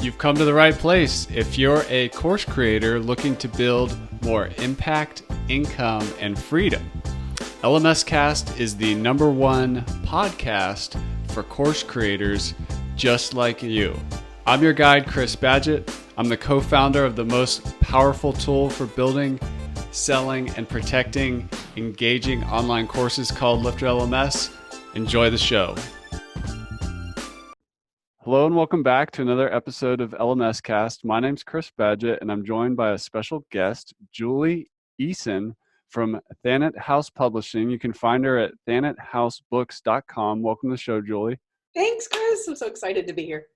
You've come to the right place if you're a course creator looking to build more impact, income, and freedom. LMScast is the #1 podcast for course creators just like you. I'm your guide, Chris Badgett. I'm the co-founder of the most powerful tool for building, selling, and protecting engaging online courses called LifterLMS. Enjoy the show. Hello and welcome back to another episode of LMScast. My name's Chris Badgett and I'm joined by a special guest, Julie Eason from Thanet House Publishing. You can find her at thanethousebooks.com. Welcome to the show, Julie. Thanks, Chris. I'm so excited to be here.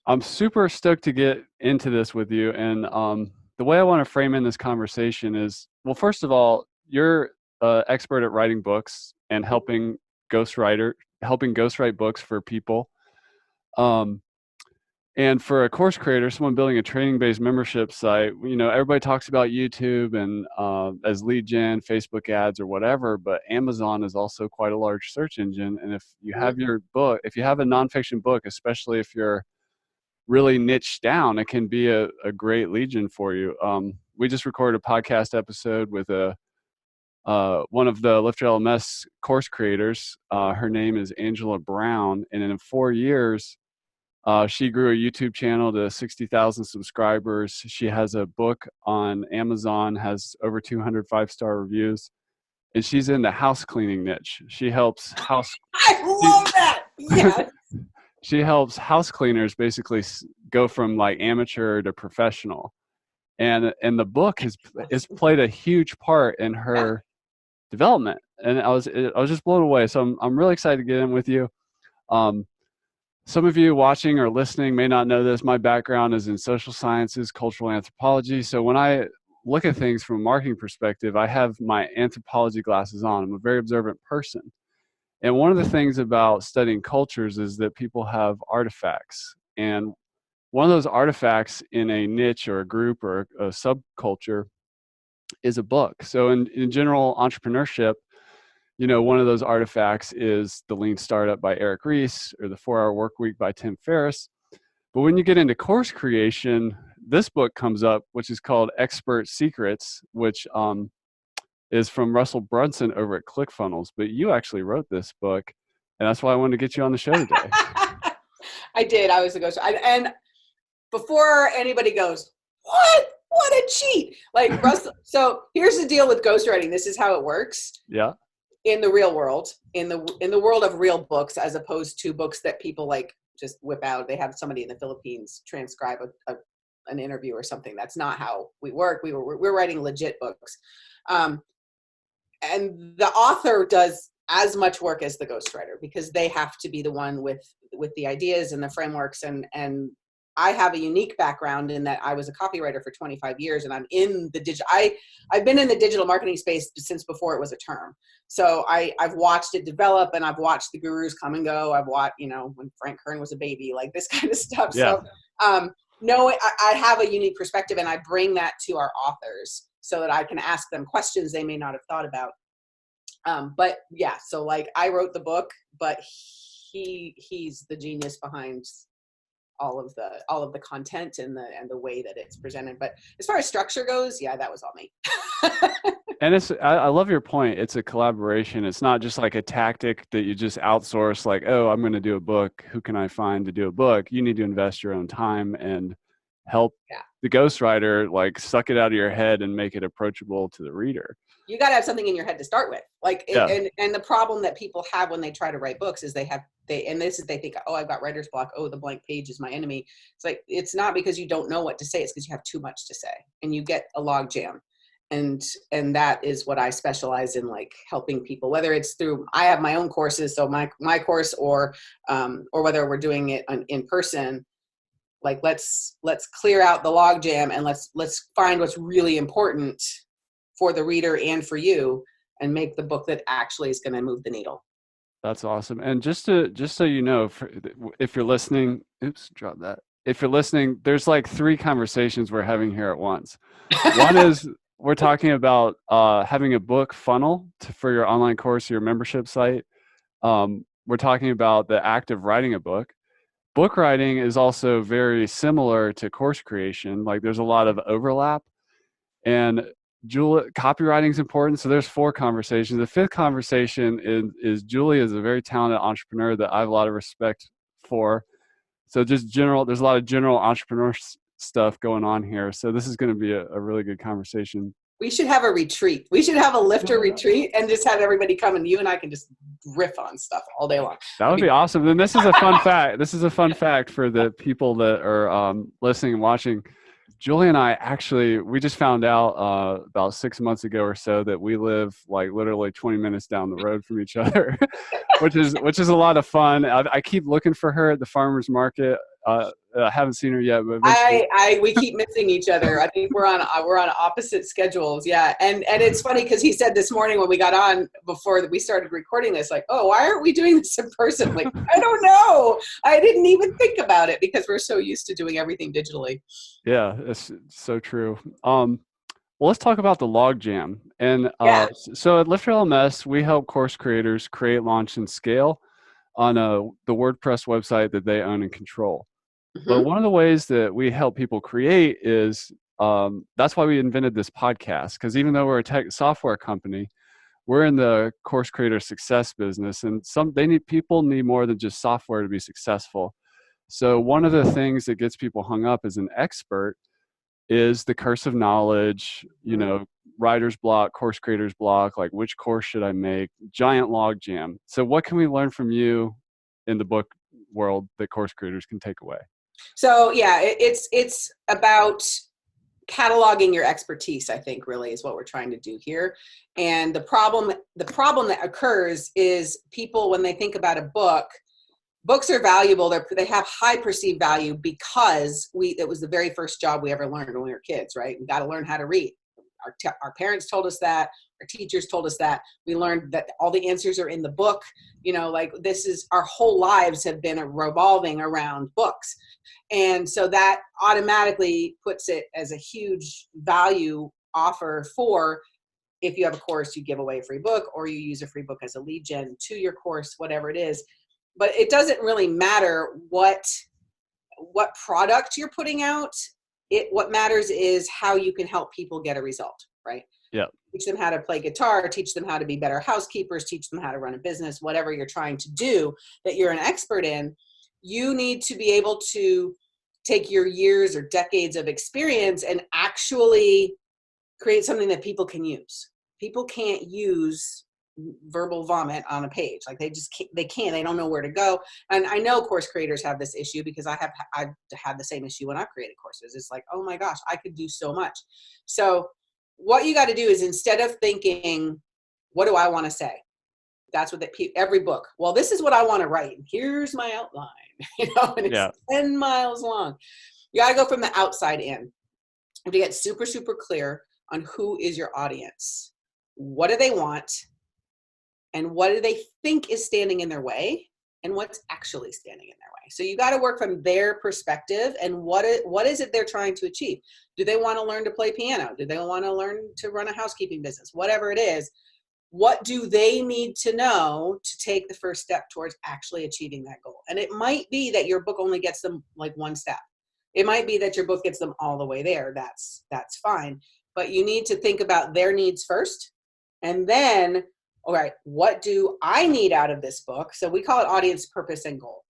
I'm super stoked to get into this with you. And the way I want to frame in this conversation is, well, first of all, you're an expert at writing books and helping ghostwrite books for people. And for a course creator, someone building a training-based membership site, you know, everybody talks about YouTube and as lead gen, Facebook ads or whatever, but Amazon is also quite a large search engine. And if you have your book, if you have a nonfiction book, especially if you're really niched down, it can be a great lead gen for you. We just recorded a podcast episode with one of the LifterLMS course creators. Her name is Angela Brown, and in 4 years, she grew a YouTube channel to 60,000 subscribers. She has a book on Amazon, has over 200 5-star reviews, and she's in the house cleaning niche. She helps I love that. Yeah. She helps house cleaners basically go from like amateur to professional, and the book has played a huge part in her development. And I was just blown away. So I'm really excited to get in with you. Some of you watching or listening may not know this. My background is in social sciences, cultural anthropology. So when I look at things from a marketing perspective, I have my anthropology glasses on. I'm a very observant person. And one of the things about studying cultures is that people have artifacts. And one of those artifacts in a niche or a group or a subculture is a book. So in general entrepreneurship, you know, one of those artifacts is The Lean Startup by Eric Ries or The 4-Hour Workweek by Tim Ferriss. But when you get into course creation, this book comes up, which is called Expert Secrets, which is from Russell Brunson over at Clickfunnels. But you actually wrote this book, and that's why I wanted to get you on the show today. I did. I was a ghost. And before anybody goes, what a cheat. Like Russell. So here's the deal with ghostwriting. This is how it works. Yeah. In the real world, in the world of real books, as opposed to books that people like just whip out. They have somebody in the Philippines transcribe an interview or something. That's not how we work. We're writing legit books. And the author does as much work as the ghostwriter because they have to be the one with the ideas and the frameworks. And I have a unique background in that I was a copywriter for 25 years and I'm in the digital. I've been in the digital marketing space since before it was a term. So I've watched it develop and I've watched the gurus come and go. I've watched, you know, when Frank Kern was a baby, like this kind of stuff. Yeah. So I have a unique perspective and I bring that to our authors so that I can ask them questions they may not have thought about. But yeah, so like I wrote the book, but he's the genius behind all of the content and the way that it's presented. But as far as structure goes, yeah, that was all me. And I love your point. It's a collaboration. It's not just like a tactic that you just outsource, like, oh, I'm going to do a book. Who can I find to do a book? You need to invest your own time and help the ghostwriter like suck it out of your head and make it approachable to the reader. You got to have something in your head to start with. Like, and the problem that people have when they try to write books is they think, oh, I've got writer's block. Oh, the blank page is my enemy. It's like, it's not because you don't know what to say. It's because you have too much to say and you get a log jam. And that is what I specialize in, like helping people, whether it's through, I have my own courses. So my course or whether we're doing it in person, like let's clear out the log jam and let's find what's really important for the reader and for you and make the book that actually is going to move the needle. That's awesome. And just so you know, if you're listening, drop that. If you're listening, there's like 3 conversations we're having here at once. One is we're talking about having a book funnel for your online course, your membership site. We're talking about the act of writing a book. book writing is also very similar to course creation. Like there's a lot of overlap, and Julie, copywriting is important. So there's 4 conversations. The 5th conversation is Julie is a very talented entrepreneur that I have a lot of respect for. So just general, there's a lot of general entrepreneur stuff going on here. So this is going to be a really good conversation. We should have a retreat. We should have a lifter retreat and just have everybody come, and you and I can just riff on stuff all day long. That would be awesome. Then this is a fun fact. This is a fun fact for the people that are listening and watching. Julie and I we just found out about 6 months ago or so that we live like literally 20 minutes down the road from each other, which is a lot of fun. I keep looking for her at the farmer's market. I haven't seen her yet, but we keep missing each other. I think we're on opposite schedules. Yeah. And it's funny because he said this morning when we got on before we started recording this, like, oh, why aren't we doing this in person? Like, I don't know. I didn't even think about it because we're so used to doing everything digitally. Yeah, it's so true. Well, let's talk about the logjam. And so at LifterLMS, we help course creators create, launch, and scale on the WordPress website that they own and control. Mm-hmm. But one of the ways that we help people create is that's why we invented this podcast, because even though we're a tech software company, we're in the course creator success business, and people need more than just software to be successful. So one of the things that gets people hung up as an expert is the curse of knowledge, writer's block, course creator's block, like which course should I make, giant log jam. So what can we learn from you in the book world that course creators can take away? So yeah, it's about cataloging your expertise, I think, really is what we're trying to do here. And the problem that occurs is people, when they think about a book, books are valuable. They have high perceived value because it was the very first job we ever learned when we were kids, right? We got to learn how to read. Our parents told us that. Our teachers told us that. We learned that all the answers are in the book. Our whole lives have been revolving around books. And so that automatically puts it as a huge value offer for, if you have a course, you give away a free book, or you use a free book as a lead gen to your course, whatever it is. But it doesn't really matter what product you're putting out. What matters is how you can help people get a result, right? Yeah. Teach them how to play guitar, teach them how to be better housekeepers, teach them how to run a business, whatever you're trying to do that you're an expert in. You need to be able to take your years or decades of experience and actually create something that people can use. People can't use verbal vomit on a page. Like they don't know where to go. And I know course creators have this issue because I've had the same issue when I've created courses. It's like, oh my gosh, I could do so much. So what you got to do is, instead of thinking, what do I want to say? That's what every book. Well, this is what I want to write. Here's my outline, and it's 10 miles long. You got to go from the outside in. You have to get super, super clear on who is your audience. What do they want? And what do they think is standing in their way, and what's actually standing in their way? So you got to work from their perspective, and what is it they're trying to achieve? Do they want to learn to play piano? Do they want to learn to run a housekeeping business? Whatever it is, what do they need to know to take the first step towards actually achieving that goal? And it might be that your book only gets them like one step. It might be that your book gets them all the way there. That's fine. But you need to think about their needs first, and then, all right, what do I need out of this book? So we call it audience, purpose, and goal.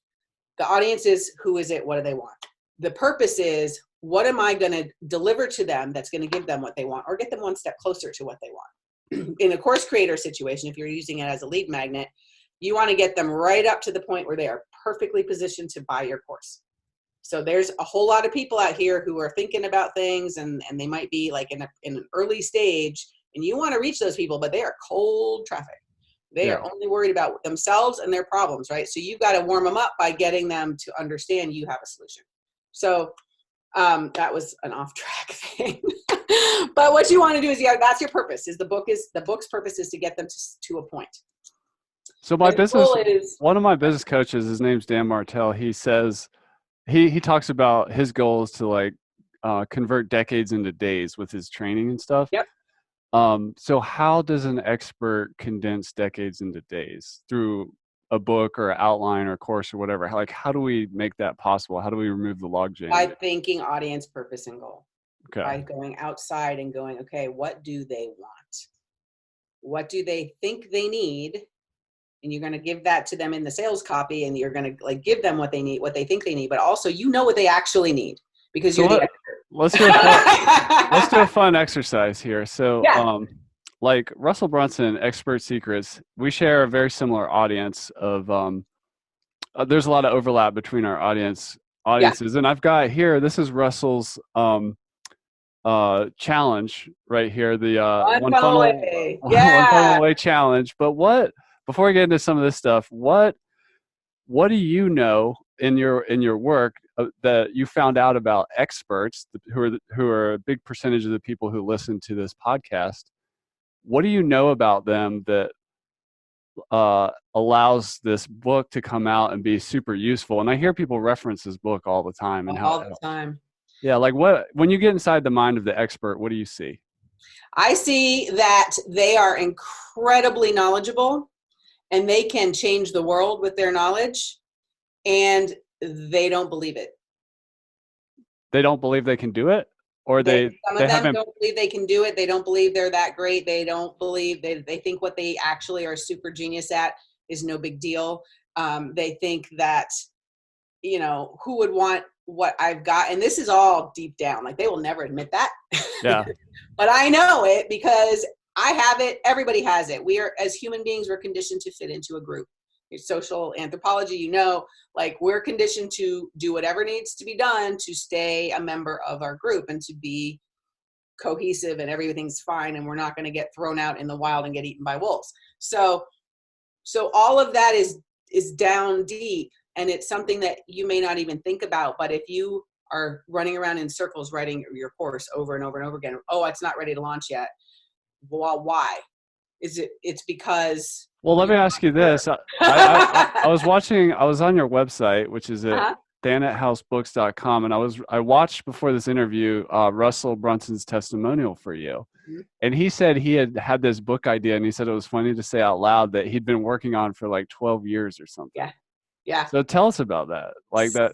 The audience is, who is it? What do they want? The purpose is, what am I going to deliver to them that's going to give them what they want, or get them one step closer to what they want? In a course creator situation, if you're using it as a lead magnet, you want to get them right up to the point where they are perfectly positioned to buy your course. So there's a whole lot of people out here who are thinking about things, and they might be like in an early stage, and you want to reach those people, but they are cold traffic. They are only worried about themselves and their problems, right? So you've got to warm them up by getting them to understand you have a solution. So that was an off-track thing. But what you want to do is, that's your purpose. The book's purpose is to get them to a point. So one of my business coaches, his name's Dan Martell, he says, he talks about his goal is to convert decades into days with his training and stuff. Yep. So how does an expert condense decades into days? Through a book or outline or course or whatever? Like, how do we make that possible? How do we remove the logjam? By thinking audience, purpose, and goal. Okay. By going outside and going, okay, what do they want? What do they think they need? And you're going to give that to them in the sales copy, and you're going to like give them what they need, what they think they need, but also what they actually need, because you're the expert. Let's do a fun exercise here. So, like Russell Brunson, Expert Secrets, we share a very similar audience of, there's a lot of overlap between our audiences. And I've got here, this is Russell's challenge right here, the one funnel away challenge. But before we get into some of this stuff, what do you know in your work that you found out about experts who are a big percentage of the people who listen to this podcast? What do you know about them that allows this book to come out and be super useful? And I hear people reference this book all the time. And all the time. Yeah, like when you get inside the mind of the expert, what do you see? I see that they are incredibly knowledgeable, and they can change the world with their knowledge, and they don't believe it. They don't believe they can do it? Or some of them don't believe they can do it. They don't believe they're that great. They don't believe they think what they actually are super genius at is no big deal. They think that, who would want what I've got? And this is all deep down. Like, they will never admit that. Yeah. But I know it because I have it. Everybody has it. We are, as human beings, we're conditioned to fit into a group. It's social anthropology, like we're conditioned to do whatever needs to be done to stay a member of our group and to be cohesive, and everything's fine, and we're not going to get thrown out in the wild and get eaten by wolves. So all of that is down deep, and it's something that you may not even think about. But if you are running around in circles writing your course over and over and over again, oh, it's not ready to launch yet. Well, why? It's because... Well, let me ask you this. I was on your website, which is at dan@housebooks.com, and I watched before this interview Russell Brunson's testimonial for you. Mm-hmm. And he said he had this book idea, and he said it was funny to say out loud that he'd been working on for like 12 years or something. Yeah. So tell us about that. Like that.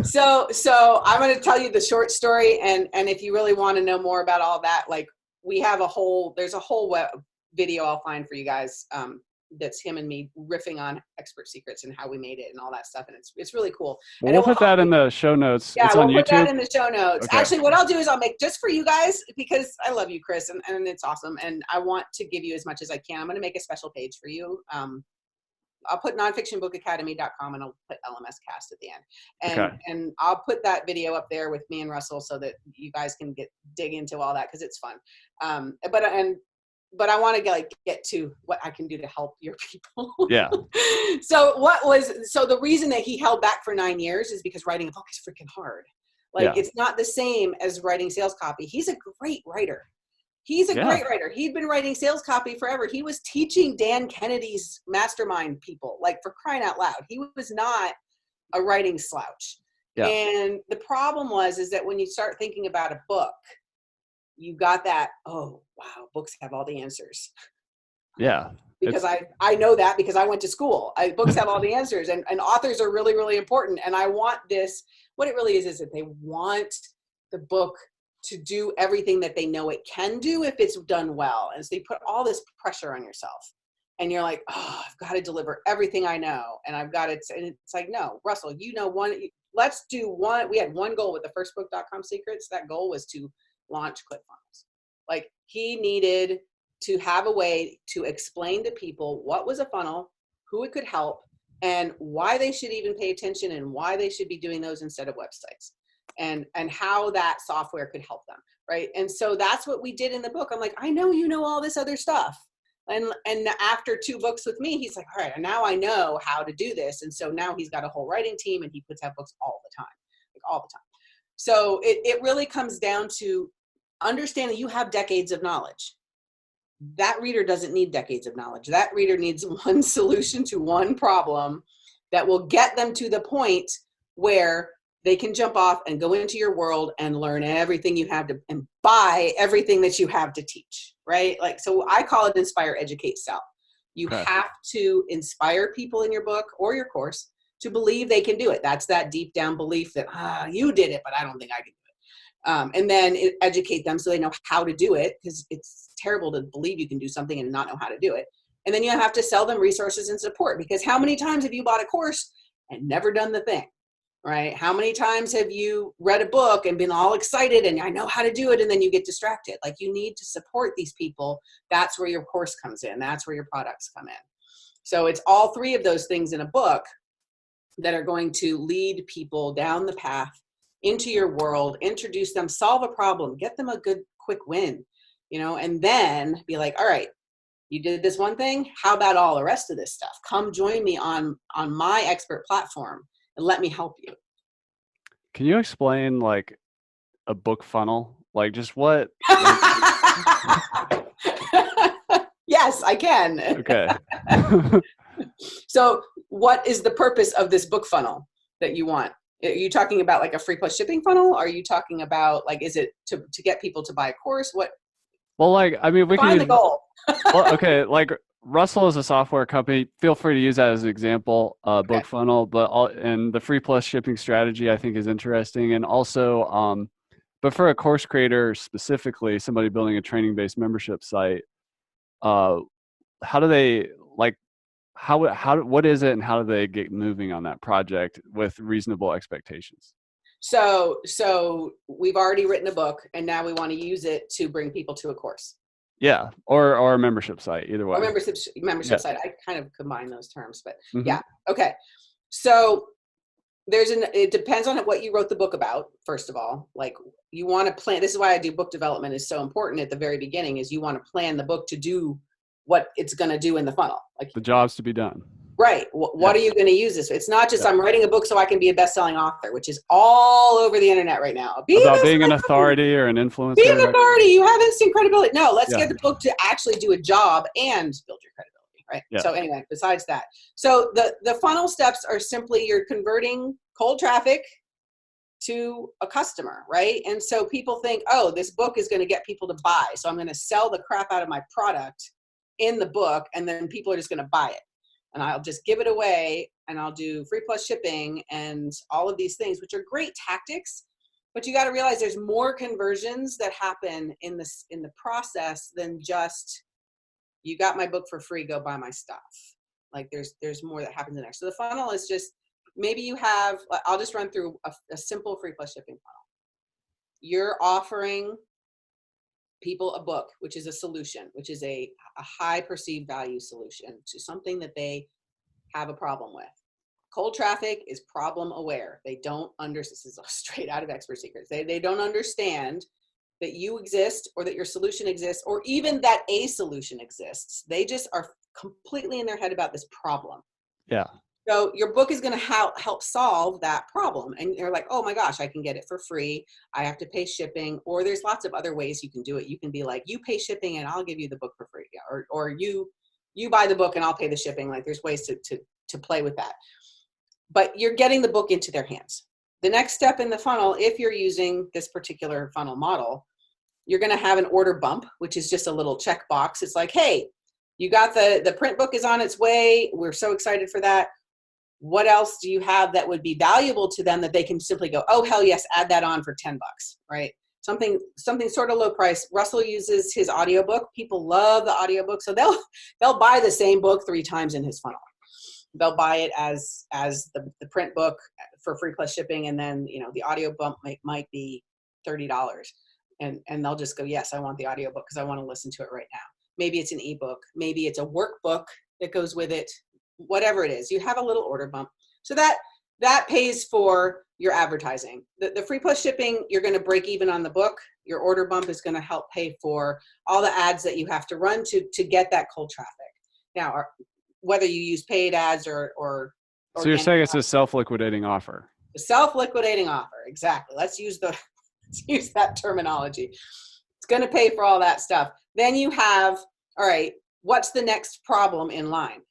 So I'm going to tell you the short story, and if you really want to know more about all that, like there's a whole web video I'll find for you guys that's him and me riffing on Expert Secrets and how we made it and all that stuff, and it's really cool. Well, we'll put that in the show notes. Yeah, it's on YouTube. Put that in the show notes. Okay. Actually, what I'll do is I'll make just for you guys, because I love you, Chris, and it's awesome, and I want to give you as much as I can. I'm going to make a special page for you. I'll put nonfictionbookacademy.com, and I'll put LMScast at the end. And I'll put that video up there with me and Russell so that you guys can dig into all that, because it's fun. But I want to get to what I can do to help your people. Yeah. So the reason that he held back for 9 years is because writing a book is freaking hard. It's not the same as writing sales copy. He's a great writer. He's a great writer. He'd been writing sales copy forever. He was teaching Dan Kennedy's mastermind people, for crying out loud. He was not a writing slouch. Yeah. And the problem is that when you start thinking about a book, you got that, oh, wow, books have all the answers. Yeah. Because I know that because I went to school. Books have all the answers, and authors are really, really important. And I want this, what it really is that they want the book to do everything that they know it can do if it's done well. And so they put all this pressure on yourself. And you're like, oh, I've got to deliver everything I know. And I've got it. And it's like, no, Russell, let's do one. We had one goal with the firstbook.com secrets. That goal was to launch Clickfunnels. He needed to have a way to explain to people what was a funnel, who it could help, and why they should even pay attention, and why they should be doing those instead of websites, and how that software could help them. Right. And so that's what we did in the book. I'm like, I know you know all this other stuff. And after 2 books with me, he's like, all right, now I know how to do this. And so now he's got a whole writing team, and he puts out books all the time. So it really comes down to understanding you have decades of knowledge. That reader doesn't need decades of knowledge. That reader needs one solution to one problem that will get them to the point where they can jump off and go into your world and learn everything you have to, and buy everything that you have to teach, right? So I call it inspire, educate, sell. You Okay. have to inspire people in your book or your course to believe they can do it. That's that deep down belief that, you did it, but I don't think I can do it. And then educate them so they know how to do it, because it's terrible to believe you can do something and not know how to do it. And then you have to sell them resources and support, because how many times have you bought a course and never done the thing, right? How many times have you read a book and been all excited and I know how to do it, and then you get distracted? Like, you need to support these people. That's where your course comes in. That's where your products come in. So it's all three of those things in a book that are going to lead people down the path into your world, introduce them, solve a problem, get them a good quick win, and then be like, all right, you did this one thing. How about all the rest of this stuff? Come join me on my expert platform and let me help you. Can you explain like a book funnel? Like just what? Yes, I can. Okay. So what is the purpose of this book funnel that you want? Are you talking about like a free plus shipping funnel? Are you talking about like, is it to get people to buy a course? What? Well, like, I mean, we can Find the use, goal. well, okay, like Russell is a software company. Feel free to use that as an example, book Okay. funnel, and the free plus shipping strategy I think is interesting. And also, but for a course creator specifically, somebody building a training-based membership site, how do they like, what is it and how do they get moving on that project with reasonable expectations? So we've already written a book and now we want to use it to bring people to a course. Yeah, or a membership site, either way. Or membership Yeah. site. I kind of combine those terms, but Mhm. yeah. Okay. So it depends on what you wrote the book about, first of all. Like, you want to plan. This is why I do book development is so important at the very beginning, is you want to plan the book to do what it's going to do in the funnel. Like, The job's to be done. right. What are you going to use this? It's not just, Yeah. I'm writing a book so I can be a best-selling author, which is all over the internet right now. About being an authority or an influencer. Be an authority. You have instant credibility. No, let's Yeah. get the book to actually do a job and build your credibility, right? Yeah. So anyway, besides that. So the funnel steps are simply you're converting cold traffic to a customer, right? And so people think, oh, this book is going to get people to buy. So I'm going to sell the crap out of my product in the book, and then people are just going to buy it. And I'll just give it away, and I'll do free plus shipping and all of these things, which are great tactics. But you got to realize there's more conversions that happen in the process than just, you got my book for free, go buy my stuff. Like, there's more that happens in there. So the funnel is just, maybe you have, I'll just run through a simple free plus shipping funnel. You're offering people a book, which is a solution, which is a high perceived value solution to something that they have a problem with. Cold traffic is problem aware. They don't understand. This is straight out of Expert Secrets. They don't understand that you exist, or that your solution exists, or even that a solution exists. They just are completely in their head about this problem. Yeah. So your book is going to help solve that problem. And you're like, oh my gosh, I can get it for free. I have to pay shipping, or there's lots of other ways you can do it. You can be like, you pay shipping and I'll give you the book for free. Or you buy the book and I'll pay the shipping. Like, there's ways to play with that. But you're getting the book into their hands. The next step in the funnel, if you're using this particular funnel model, you're going to have an order bump, which is just a little checkbox. It's like, hey, you got the print book is on its way. We're so excited for that. What else do you have that would be valuable to them that they can simply go, oh, hell yes, add that on for $10, right? Something sort of low price. Russell uses his audiobook. People love the audiobook. So they'll buy the same book 3 times in his funnel. They'll buy it as the print book for free plus shipping. And then, the audio bump might be $30. And they'll just go, yes, I want the audiobook because I want to listen to it right now. Maybe it's an ebook. Maybe it's a workbook that goes with it. Whatever it is, you have a little order bump. So that pays for your advertising. The free plus shipping, you're going to break even on the book. Your order bump is going to help pay for all the ads that you have to run to get that cold traffic. Now, whether you use paid ads or So you're saying it's a self-liquidating offer. The self-liquidating offer, exactly. Let's use that terminology. It's going to pay for all that stuff. Then you have, all right, what's the next problem in line?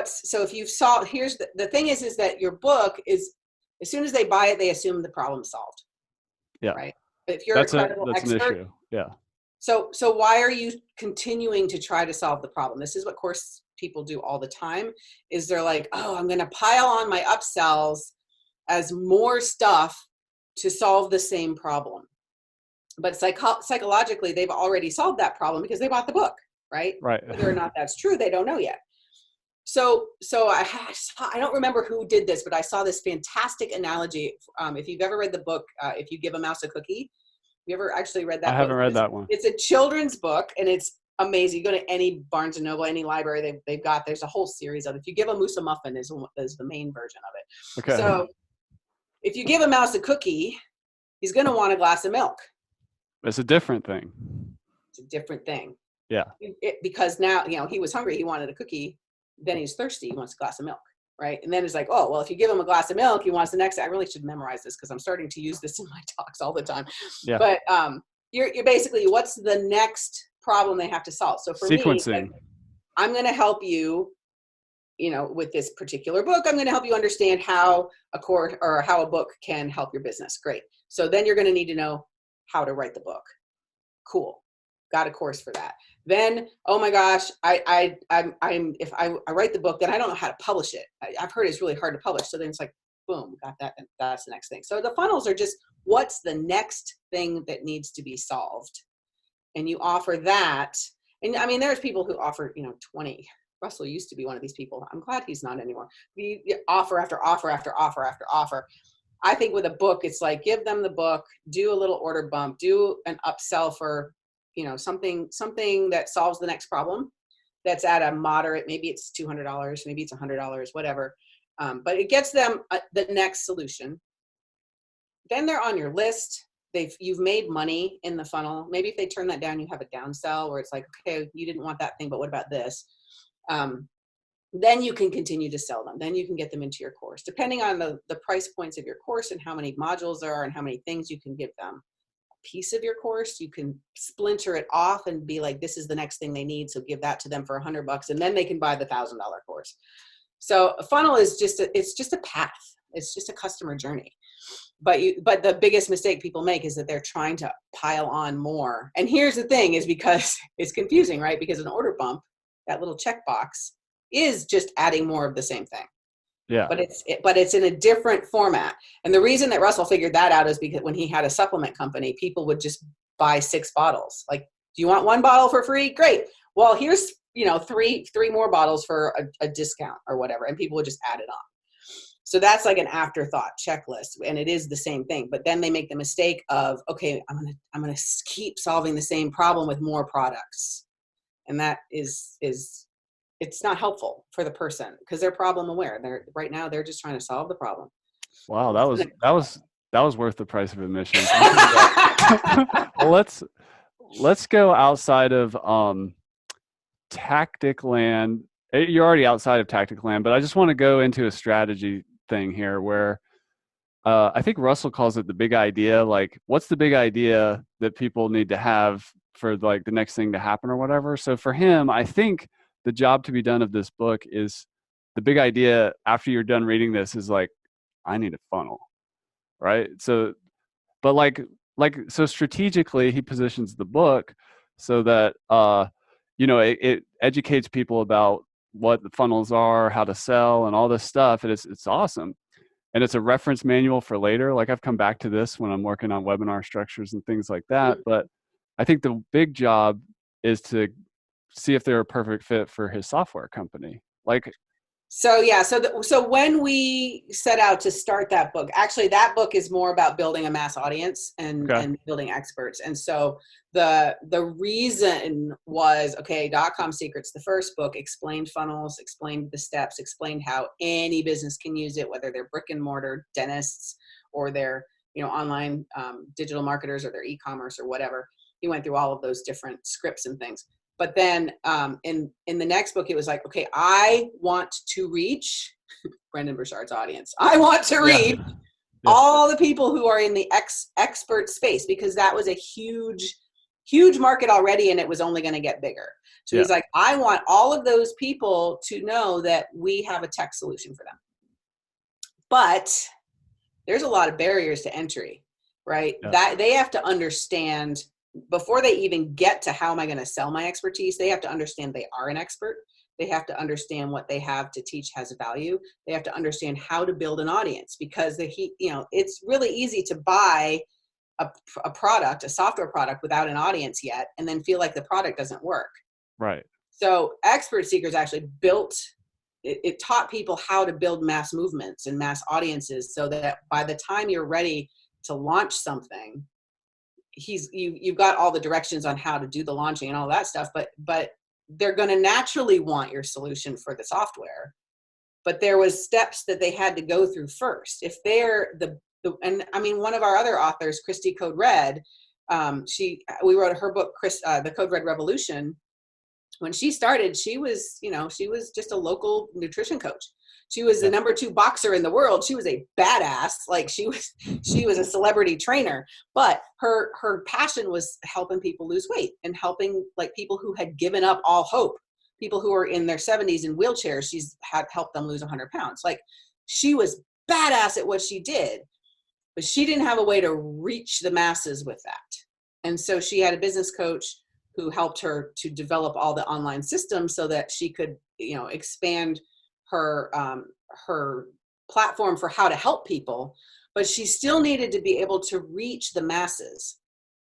So if you've solved, here's the thing is that your book is, as soon as they buy it, they assume the problem's solved. Yeah. Right. But if you're a credible expert, an issue. Yeah. So why are you continuing to try to solve the problem? This is what course people do all the time is they're like, oh, I'm going to pile on my upsells as more stuff to solve the same problem. But psychologically, they've already solved that problem because they bought the book, right? Right. Whether or not that's true, they don't know yet. So I don't remember who did this, but I saw this fantastic analogy. If you've ever read the book, If You Give a Mouse a Cookie, you ever actually read that book? I haven't read that one. It's a children's book, and it's amazing. You go to any Barnes & Noble, any library, there's a whole series of it. If You Give a Mouse a Muffin is the main version of it. Okay. So if you give a mouse a cookie, he's going to want a glass of milk. It's a different thing. It's a different thing. Yeah. Because now, he was hungry. He wanted a cookie. Then he's thirsty. He wants a glass of milk. Right. And then it's like, oh, well, if you give him a glass of milk, he wants the next. I really should memorize this because I'm starting to use this in my talks all the time. Yeah. But you're basically, what's the next problem they have to solve? So for sequencing. me, like, I'm going to help you, with this particular book, I'm going to help you understand how a course or how a book can help your business. Great. So then you're going to need to know how to write the book. Cool. Got a course for that. Then, oh my gosh, if I write the book, then I don't know how to publish it. I've heard it's really hard to publish. So then it's like, boom, got that. And that's the next thing. So the funnels are just, what's the next thing that needs to be solved? And you offer that. And I mean, there's people who offer, 20. Russell used to be one of these people. I'm glad he's not anymore. You offer after offer after offer after offer. I think with a book, it's like, give them the book, do a little order bump, do an upsell for, something that solves the next problem. That's at a moderate, maybe it's $200, maybe it's $100, whatever. But it gets them the next solution. Then they're on your list. You've made money in the funnel. Maybe if they turn that down, you have a downsell where it's like, okay, you didn't want that thing, but what about this? Then you can continue to sell them. Then you can get them into your course, depending on the price points of your course and how many modules there are and how many things you can give them. A piece of your course, you can splinter it off and be like, this is the next thing they need. So give that to them for $100 and then they can buy the $1,000 course. So a funnel is it's just a path. It's just a customer journey. But the biggest mistake people make is that they're trying to pile on more. And here's the thing is because it's confusing, right? Because an order bump, that little checkbox, is just adding more of the same thing. Yeah. But it's in a different format. And the reason that Russell figured that out is because when he had a supplement company, people would just buy 6 bottles. Like, do you want 1 bottle for free? Great. Well, here's, three more bottles for a discount or whatever. And people would just add it on. So that's like an afterthought checklist, and it is the same thing. But then they make the mistake of, okay, I'm gonna keep solving the same problem with more products, and that is it's not helpful for the person because they're problem aware. They're just trying to solve the problem. Wow, that was worth the price of admission. Let's go outside of tactic land. You're already outside of tactic land, but I just want to go into a strategy thing here where I think Russell calls it the big idea. Like, what's the big idea that people need to have for like the next thing to happen or whatever? So for him, I think the job to be done of this book is the big idea after you're done reading this is like, I need a funnel, right? So, but so strategically he positions the book so that, it educates people about what the funnels are, how to sell and all this stuff. And it's awesome. And it's a reference manual for later. Like I've come back to this when I'm working on webinar structures and things like that. But I think the big job is to see if they're a perfect fit for his software company. So when we set out to start that book, actually that book is more about building a mass audience and building experts. And so the reason was, .com Secrets, the first book, explained funnels, explained the steps, explained how any business can use it, whether they're brick and mortar dentists or they're, online digital marketers or their e-commerce or whatever. He went through all of those different scripts and things. But then in the next book, it was like, I want to reach Brendan Burchard's audience. I want to reach all the people who are in the expert space, because that was a huge, huge market already, and it was only going to get bigger. So he's like, I want all of those people to know that we have a tech solution for them. But there's a lot of barriers to entry, right? Yeah. That they have to understand before they even get to how am I going to sell my expertise, they have to understand they are an expert. They have to understand what they have to teach has value. They have to understand how to build an audience, because it's really easy to buy a product, a software product without an audience yet, and then feel like the product doesn't work. Right. So Expert Seekers actually it taught people how to build mass movements and mass audiences, so that by the time you're ready to launch something, you've got all the directions on how to do the launching and all that stuff, but they're going to naturally want your solution for the software. But there was steps that they had to go through first. If they're one of our other authors, Christy Code Red, we wrote her book, The Code Red Revolution. When she started, she was just a local nutrition coach. She was the number 2 boxer in the world. She was a badass. Like she was a celebrity trainer, but her passion was helping people lose weight and helping like people who had given up all hope, people who were in their 70s in wheelchairs. She's had helped them lose 100 pounds. Like she was badass at what she did, but she didn't have a way to reach the masses with that. And so she had a business coach who helped her to develop all the online systems so that she could, expand her platform for how to help people, but she still needed to be able to reach the masses.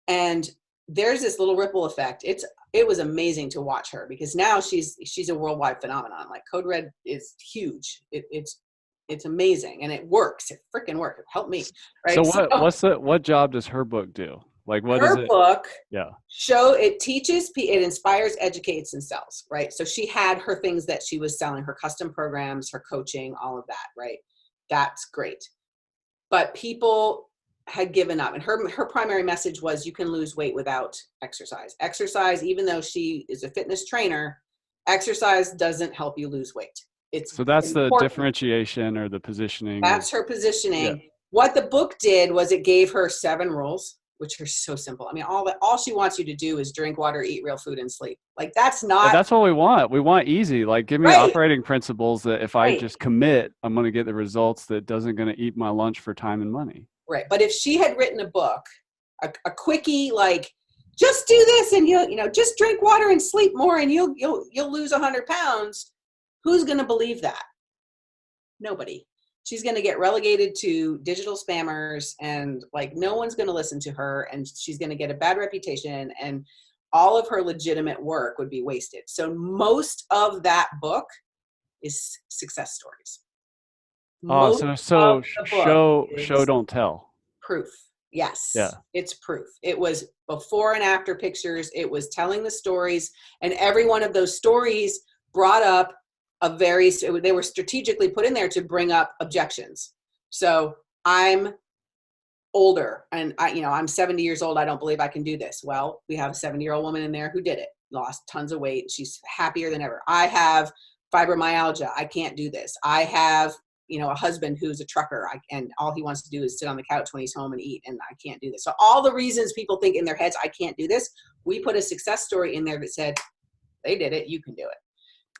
And there's this little ripple effect. It was amazing to watch her, because now she's a worldwide phenomenon. Like Code Red is huge. It's amazing, and it works. It freaking works. It helped me. Right. So what job does her book do? Like what is it? Her book, yeah, it teaches, it inspires, educates, and sells, right? So she had her things that she was selling, her custom programs, her coaching, all of that, right? That's great. But people had given up, and her primary message was you can lose weight without exercise. Exercise, even though she is a fitness trainer, exercise doesn't help you lose weight. So that's important. The differentiation or the positioning. That's her positioning. Yeah. What the book did was it gave her 7 rules, which are so simple. I mean, all she wants you to do is drink water, eat real food, and sleep. Like that's not. That's what we want. We want easy. Like give me operating principles that if I just commit, I'm going to get the results that doesn't going to eat my lunch for time and money. Right. But if she had written a book, a quickie, like just do this and just drink water and sleep more and you'll lose 100 pounds. Who's going to believe that? Nobody. She's going to get relegated to digital spammers, and like no one's going to listen to her, and she's going to get a bad reputation, and all of her legitimate work would be wasted. So most of that book is success stories. So show don't tell. Proof. Yes. Yeah. It's proof. It was before and after pictures. It was telling the stories, and every one of those stories brought up they were strategically put in there to bring up objections. So I'm older and I'm 70 years old. I don't believe I can do this. Well, we have a 70-year-old woman in there who did it, lost tons of weight. She's happier than ever. I have fibromyalgia. I can't do this. I have, a husband who's a trucker and all he wants to do is sit on the couch when he's home and eat, and I can't do this. So all the reasons people think in their heads, I can't do this, we put a success story in there that said, they did it, you can do it.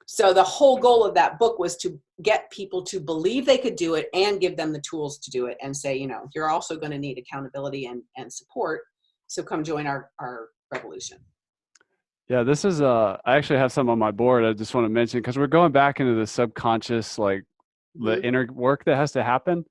So the whole goal of that book was to get people to believe they could do it and give them the tools to do it, and say, you're also going to need accountability and support. So come join our revolution. Yeah, this is I actually have some on my board I just want to mention, because we're going back into the subconscious, like the inner work that has to happen.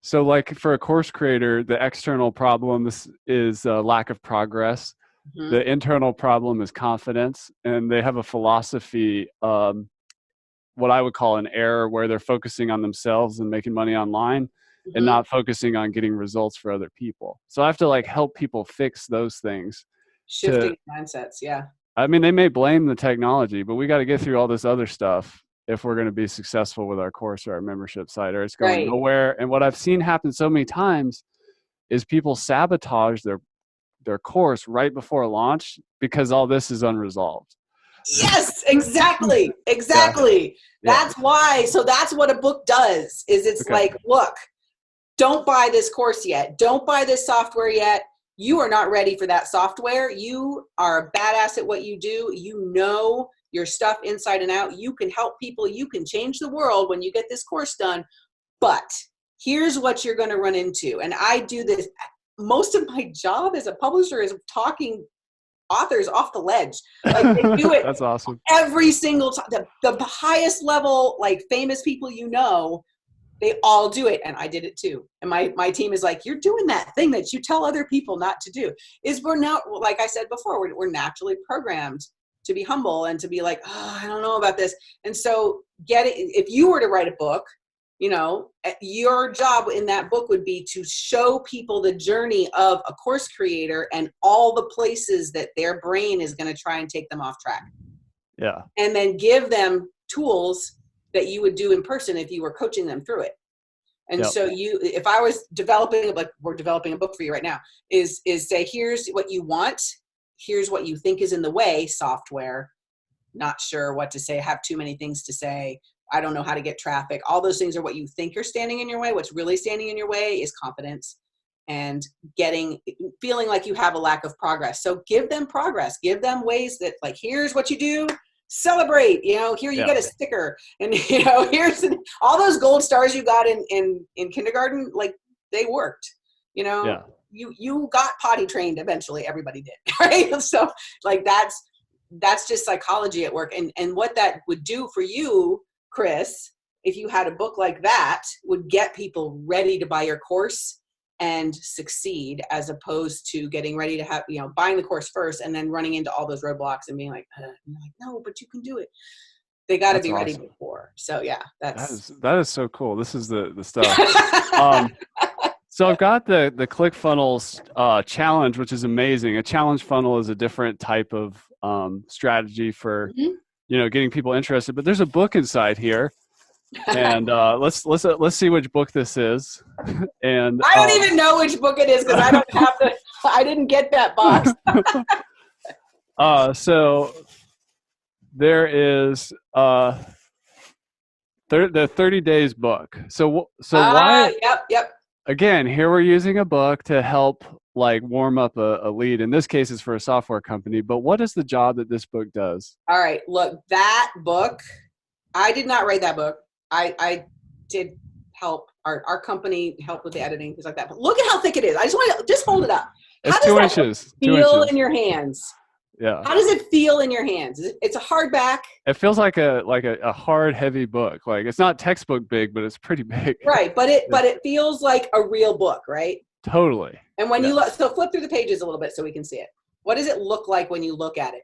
So like for a course creator, the external problem is lack of progress. Mm-hmm. The internal problem is confidence, and they have a philosophy, what I would call an error, where they're focusing on themselves and making money online, mm-hmm. and not focusing on getting results for other people. So I have to help people fix those things. Shifting mindsets, yeah. I mean, they may blame the technology, but we got to get through all this other stuff if we're going to be successful with our course or our membership site, or it's going nowhere. And what I've seen happen so many times is people sabotage their course right before launch because all this is unresolved. Yes, exactly. Exactly. Yeah. That's why. So that's what a book does, is it's like, look, don't buy this course yet. Don't buy this software yet. You are not ready for that software. You are a badass at what you do. You know your stuff inside and out. You can help people. You can change the world when you get this course done. But here's what you're going to run into. And I do this. Most of my job as a publisher is talking authors off the ledge. Like they do it That's awesome. every single time. The highest level, like famous people, they all do it. And I did it too. And my team is like, you're doing that thing that you tell other people not to do. We're now, like I said before, we're naturally programmed to be humble and to be like, oh, I don't know about this. And so if you were to write a book, your job in that book would be to show people the journey of a course creator and all the places that their brain is going to try and take them off track. Yeah. And then give them tools that you would do in person if you were coaching them through it. And Yep. so if I was developing, like we're developing a book for you right now, is say, here's what you want. Here's what you think is in the way, software, not sure what to say, have too many things to say. I don't know how to get traffic. All those things are what you think are standing in your way. What's really standing in your way is confidence and feeling like you have a lack of progress. So give them progress, give them ways that like, here's what you do, celebrate, here you get a sticker. And, here's all those gold stars you got in kindergarten, like they worked, you got potty trained eventually. Everybody did. Right. So like, that's just psychology at work. And what that would do for you, Chris, if you had a book like that, would get people ready to buy your course and succeed, as opposed to getting ready to have, buying the course first and then running into all those roadblocks and being like, no, but you can do it. They got to be ready before. So yeah, that is so cool. This is the stuff. So I've got the Clickfunnels challenge, which is amazing. A challenge funnel is a different type of strategy for getting people interested. But there's a book inside here, and let's see which book this is. And I don't even know which book it is because I don't have I didn't get that box. So there is the 30 days book. So why? Yep. Again, here we're using a book to help like warm up a lead. In this case, it's for a software company. But what is the job that this book does? All right, look, that book, I did not write that book. I did help our company help with the editing, things like that. But look at how thick it is. I just want to just hold it up. It's 2 inches. Feel in your hands. Yeah. How does it feel in your hands? It's a hardback. It feels like a hard, heavy book. Like it's not textbook big, but it's pretty big. Right, but it feels like a real book, right? Totally. And when you look, so flip through the pages a little bit so we can see it. What does it look like when you look at it?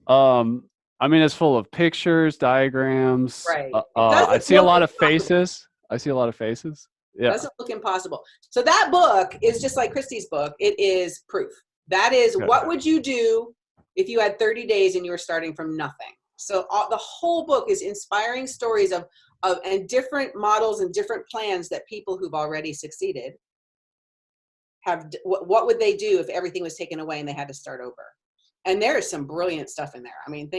I mean, it's full of pictures, diagrams. Right. I see a lot of faces. Yeah. It doesn't look impossible. So that book is just like Christy's book. It is proof. That is, what would you do if you had 30 days and you were starting from nothing? So the whole book is inspiring stories of and different models and different plans that people who've already succeeded have. What would they do if everything was taken away and they had to start over? And there is some brilliant stuff in there. I mean,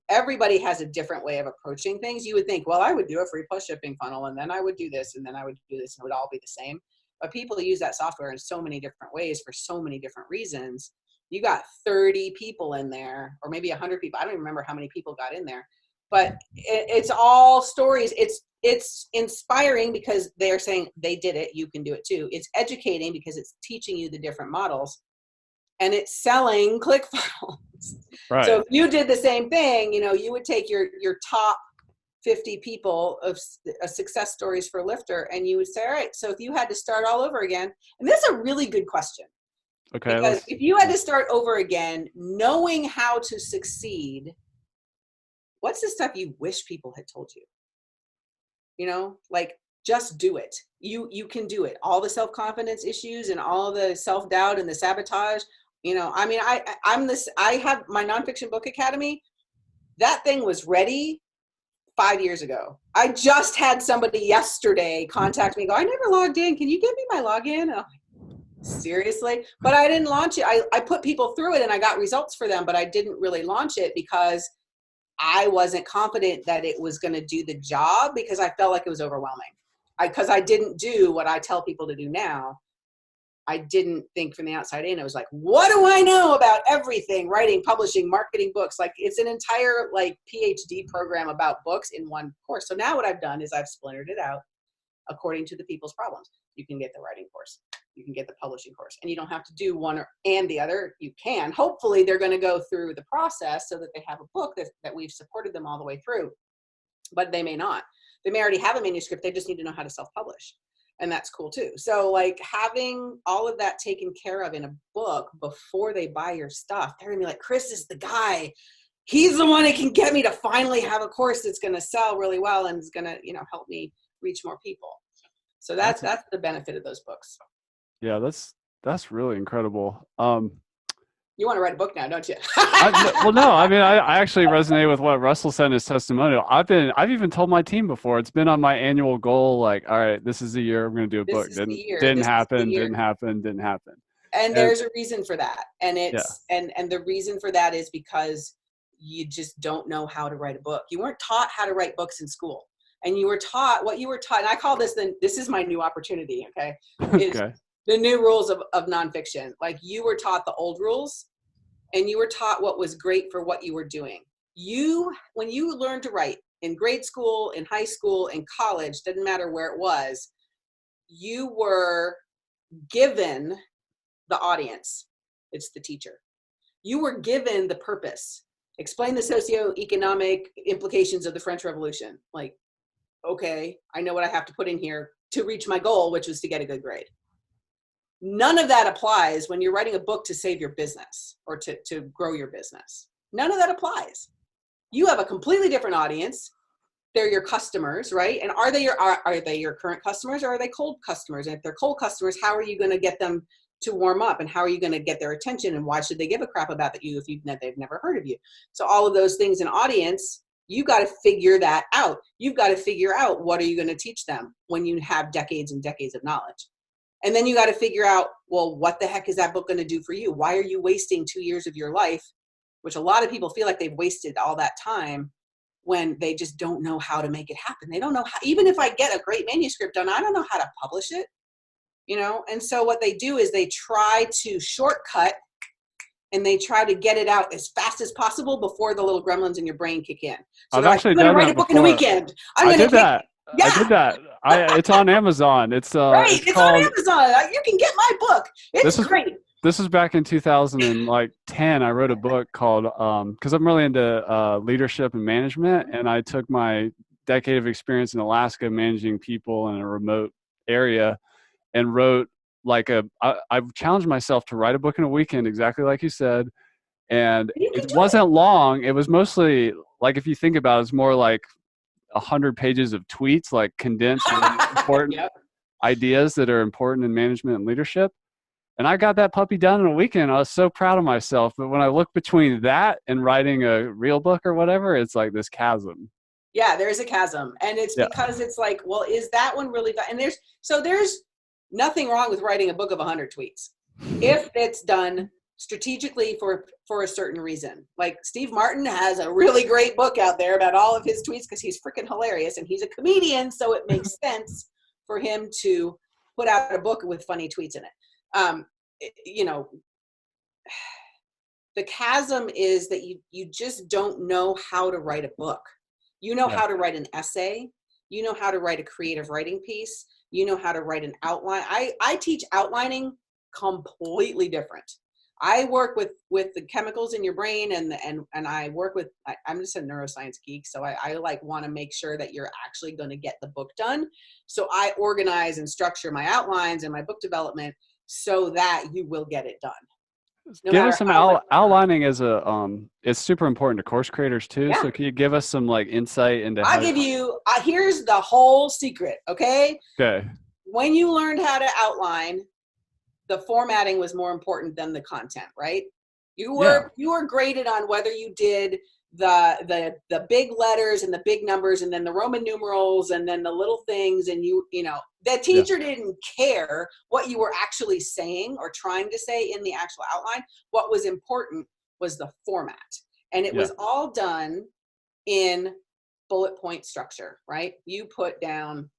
everybody has a different way of approaching things. You would think, well, I would do a free plus shipping funnel, and then I would do this, and then I would do this, and it would all be the same. But people use that software in so many different ways for so many different reasons. You got 30 people in there, or maybe 100 people. I don't even remember how many people got in there. But it's all stories. It's inspiring because they're saying they did it. You can do it too. It's educating because it's teaching you the different models. And it's selling ClickFunnels. Right. So if you did the same thing, you would take your top 50 people of success stories for Lifter, and you would say, all right, so if you had to start all over again, and that's a really good question. Okay. Because if you had to start over again, knowing how to succeed, what's the stuff you wish people had told you? Like just do it. You can do it. All the self-confidence issues and all the self-doubt and the sabotage. I mean, I have my nonfiction book academy. That thing was ready 5 years ago. I just had somebody yesterday contact me, go, I never logged in. Can you give me my login? And I'm like, seriously? But I didn't launch it. I put people through it and I got results for them, but I didn't really launch it because I wasn't confident that it was going to do the job because I felt like it was overwhelming. Because I didn't do what I tell people to do now. I didn't think from the outside in. I was like, what do I know about everything? Writing, publishing, marketing books. Like it's an entire PhD program about books in one course. So now what I've done is I've splintered it out according to the people's problems. You can get the writing course. You can get the publishing course, and you don't have to do one and the other. You can. Hopefully they're going to go through the process so that they have a book that we've supported them all the way through, but they may not. They may already have a manuscript. They just need to know how to self-publish. And that's cool too. So like having all of that taken care of in a book before they buy your stuff, they're gonna be like, Chris is the guy. He's the one that can get me to finally have a course that's going to sell really well and is going to, help me reach more people. So that's the benefit of those books. Yeah, that's really incredible. You want to write a book now, don't you? Well, no, I mean, I actually resonate with what Russell said in his testimonial. I've even told my team before, it's been on my annual goal. Like, all right, this is the year I'm going to do a book. Didn't happen. And there's a reason for that. And and the reason for that is because you just don't know how to write a book. You weren't taught how to write books in school. And you were taught what you were taught. And I call this this is my new opportunity. Okay. Okay. The new rules of nonfiction. Like you were taught the old rules and you were taught what was great for what you were doing. When you learned to write in grade school, in high school, in college, didn't matter where it was, you were given the audience. It's the teacher. You were given the purpose. Explain the socioeconomic implications of the French Revolution. Like, okay, I know what I have to put in here to reach my goal, which was to get a good grade. None of that applies when you're writing a book to save your business or to grow your business. None of that applies. You have a completely different audience. They're your customers, right? And are they your current customers or are they cold customers? And if they're cold customers, how are you going to get them to warm up, and how are you going to get their attention, and why should they give a crap about you if they've never heard of you? So all of those things in audience, you got to figure that out. You've got to figure out what are you going to teach them when you have decades and decades of knowledge. And then you got to figure out, well, what the heck is that book going to do for you? Why are you wasting 2 years of your life, which a lot of people feel like they've wasted all that time when they just don't know how to make it happen. They don't know how, even if I get a great manuscript done, I don't know how to publish it. And so what they do is they try to shortcut and they try to get it out as fast as possible before the little gremlins in your brain kick in. So I've actually done write a book in a weekend. I did that. It's on Amazon. It's it's on Amazon. You can get my book. It's great. This was back in 2010. I wrote a book called because I'm really into leadership and management, and I took my decade of experience in Alaska managing people in a remote area and wrote I challenged myself to write a book in a weekend, exactly like you said. And it wasn't long. It was mostly, like, if you think about it, it's more like 100 pages of tweets, like condensed important ideas that are important in management and leadership. And I got that puppy done in a weekend. I was so proud of myself. But when I look between that and writing a real book or whatever, it's like this chasm. Yeah, there's a chasm. And it's because it's like, well, is that one really? And there's nothing wrong with writing a book of 100 tweets if it's done strategically for a certain reason. Like Steve Martin has a really great book out there about all of his tweets because he's freaking hilarious and he's a comedian, so it makes sense for him to put out a book with funny tweets in it. The chasm is that you just don't know how to write a book. You know how to write an essay. You know how to write a creative writing piece. You know how to write an outline. I teach outlining completely different. I work with the chemicals in your brain and I work with, I'm just a neuroscience geek. So I want to make sure that you're actually going to get the book done. So I organize and structure my outlines and my book development so that you will get it done. Give us some outlining as it's super important to course creators too. Yeah. So can you give us some insight into I'll give you, here's the whole secret. Okay. When you learned how to outline, the formatting was more important than the content, right? You were graded on whether you did the big letters and the big numbers and then the Roman numerals and then the little things, and the teacher didn't care what you were actually saying or trying to say in the actual outline. What was important was the format, and it was all done in bullet point structure, right? You put down,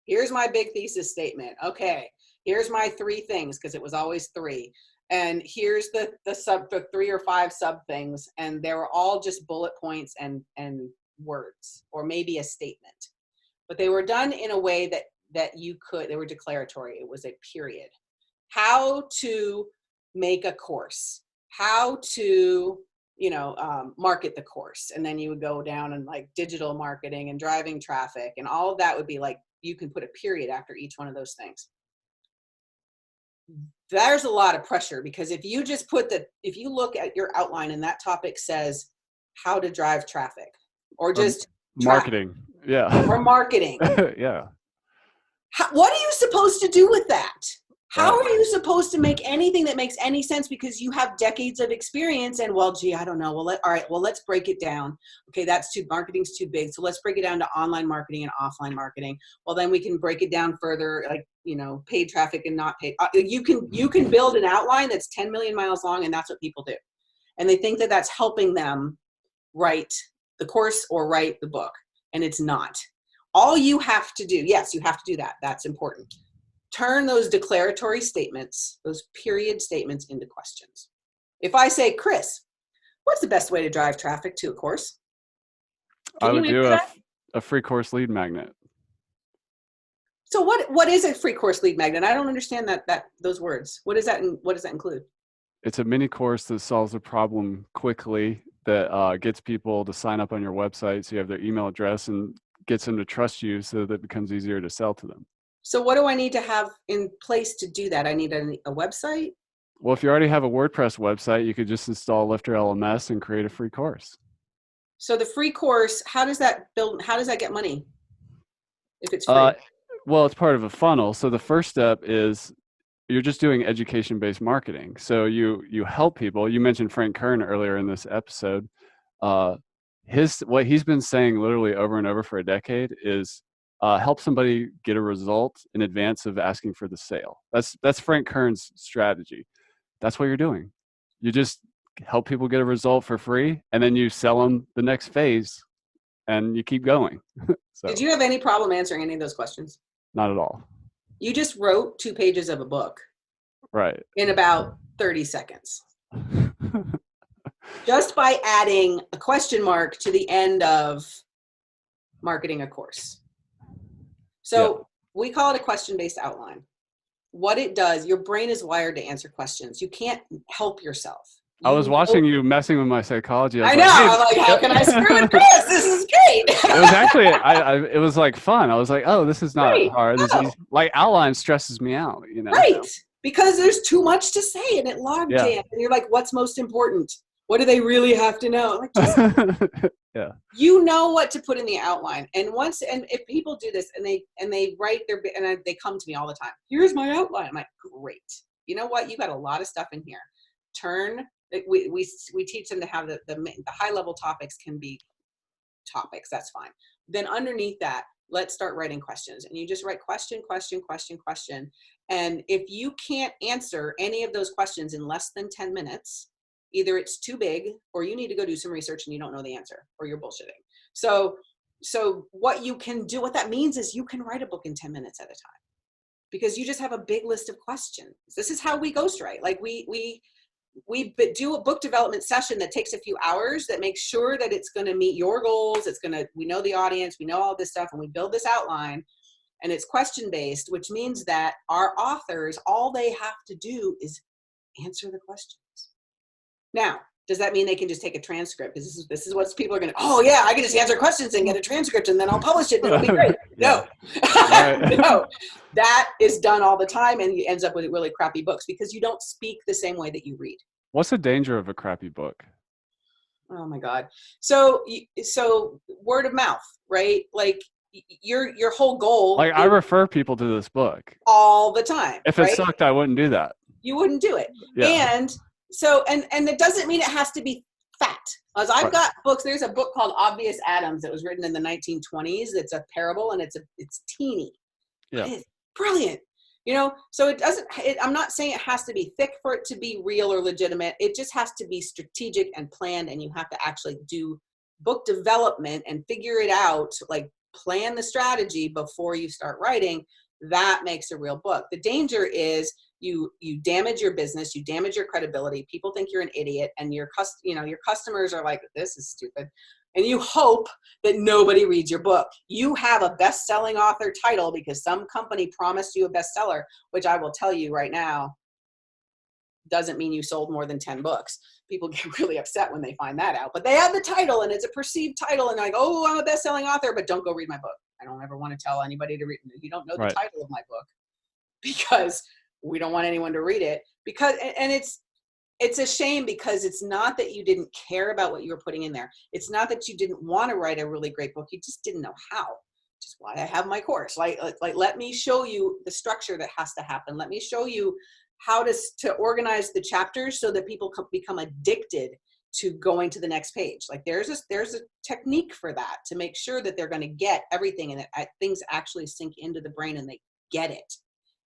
here's my big thesis statement. Okay, here's my 3 things, because it was always 3. And here's the 3 or 5 sub things. And they were all just bullet points and words, or maybe a statement. But they were done in a way that they were declaratory. It was a period. how to make a course, how to, market the course. And then you would go down and like digital marketing and driving traffic, and all of that would be like, you can put a period after each one of those things. There's a lot of pressure, because if you just if you look at your outline and that topic says how to drive traffic, or just marketing, yeah, or marketing, yeah. What are you supposed to do with that? How are you supposed to make anything that makes any sense? Because you have decades of experience, and well, gee, I don't know. Well, all right, well, let's break it down. Okay, marketing's too big. So let's break it down to online marketing and offline marketing. Well, then we can break it down further, like, paid traffic and not paid. You can build an outline that's 10 million miles long, and that's what people do. And they think that that's helping them write the course or write the book, and it's not. All you have to do, yes, you have to do that. That's important. Turn those declaratory statements, those period statements, into questions. If I say, Chris, what's the best way to drive traffic to a course? I would do a free course lead magnet. So what is a free course lead magnet? I don't understand those words. What does that include? It's a mini course that solves a problem quickly, that gets people to sign up on your website so you have their email address, and gets them to trust you so that it becomes easier to sell to them. So what do I need to have in place to do that? I need a website? Well, if you already have a WordPress website, you could just install LifterLMS and create a free course. So the free course, how does that get money if it's free? Well, it's part of a funnel. So the first step is you're just doing education-based marketing. So you help people. You mentioned Frank Kern earlier in this episode. What he's been saying literally over and over for a decade is help somebody get a result in advance of asking for the sale. That's Frank Kern's strategy. That's what you're doing. You just help people get a result for free, and then you sell them the next phase, and you keep going. So, did you have any problem answering any of those questions? Not at all. You just wrote 2 pages of a book. Right. In about 30 seconds. Just by adding a question mark to the end of marketing a course. So we call it a question-based outline. What it does, your brain is wired to answer questions. You can't help yourself. I was watching you messing with my psychology. I know. I'm like, how can I screw with Chris? This is great. It was actually, it was like fun. I was like, oh, this is not hard. This is, like, outline stresses me out, Right. Because there's too much to say, and it log jams. And you're like, what's most important? What do they really have to know? Like, just, you know what to put in the outline. And if people do this and they write they come to me all the time, here's my outline. I'm like, great. You know what? You got a lot of stuff in here. We teach them to have the high level topics can be topics. That's fine. Then underneath that, let's start writing questions. And you just write question, question, question, question. And if you can't answer any of those questions in less than 10 minutes, either it's too big, or you need to go do some research and you don't know the answer, or you're bullshitting. So what you can do, what that means is you can write a book in 10 minutes at a time, because you just have a big list of questions. This is how we ghostwrite. Like we do a book development session that takes a few hours, that makes sure that it's going to meet your goals. We know the audience, we know all this stuff, and we build this outline, and it's question based, which means that our authors, all they have to do is answer the questions. Now, does that mean they can just take a transcript? Because this is what people are going to, oh yeah, I can just answer questions and get a transcript and then I'll publish it and it'll be great. No, no, that is done all the time, and you ends up with really crappy books because you don't speak the same way that you read. What's the danger of a crappy book? Oh my God. So word of mouth, right? Like your whole goal. Like, I refer people to this book all the time. If it sucked, I wouldn't do that. You wouldn't do it. Yeah. And so, and it doesn't mean it has to be fat. As I've got books, there's a book called Obvious Adams that was written in the 1920s. It's a parable, and it's teeny. Yeah. It's brilliant. So I'm not saying it has to be thick for it to be real or legitimate. It just has to be strategic and planned, and you have to actually do book development and figure it out, like plan the strategy before you start writing. That makes a real book. The danger is you damage your business, you damage your credibility. People think you're an idiot, and your customers are like, this is stupid. And you hope that nobody reads your book. You have a best-selling author title because some company promised you a bestseller, which I will tell you right now, doesn't mean you sold more than 10 books. People get really upset when they find that out, but they have the title and it's a perceived title and they're like, oh, I'm a best-selling author, but don't go read my book. I don't ever want to tell anybody to read. You don't know the Right. title of my book, because we don't want anyone to read it, because, and it's a shame, because it's not that you didn't care about what you were putting in there. It's not that you didn't want to write a really great book. You just didn't know how. Just why I have my course. Like, let me show you the structure that has to happen. Let me show you how to organize the chapters so that people become addicted to going to the next page. Like there's a technique for that, to make sure that they're going to get everything and that things actually sink into the brain and they get it,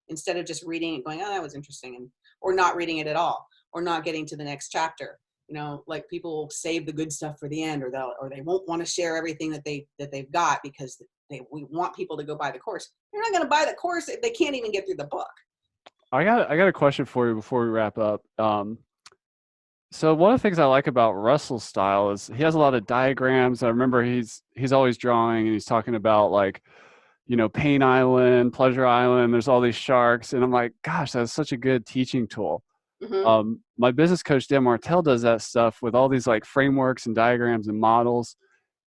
instead of just reading it going, oh, that was interesting, or not reading it at all, or not getting to the next chapter. You know, like people will save the good stuff for the end, or they won't want to share everything that they've got, because we want people to go buy the course. They're not going to buy the course if they can't even get through the book. I got a question for you before we wrap up. So one of the things I like about Russell's style is he has a lot of diagrams. I remember he's always drawing, and he's talking about, like, Pain Island, Pleasure Island. There's all these sharks, and I'm like, gosh, that's such a good teaching tool. Mm-hmm. My business coach Dan Martell does that stuff with all these like frameworks and diagrams and models.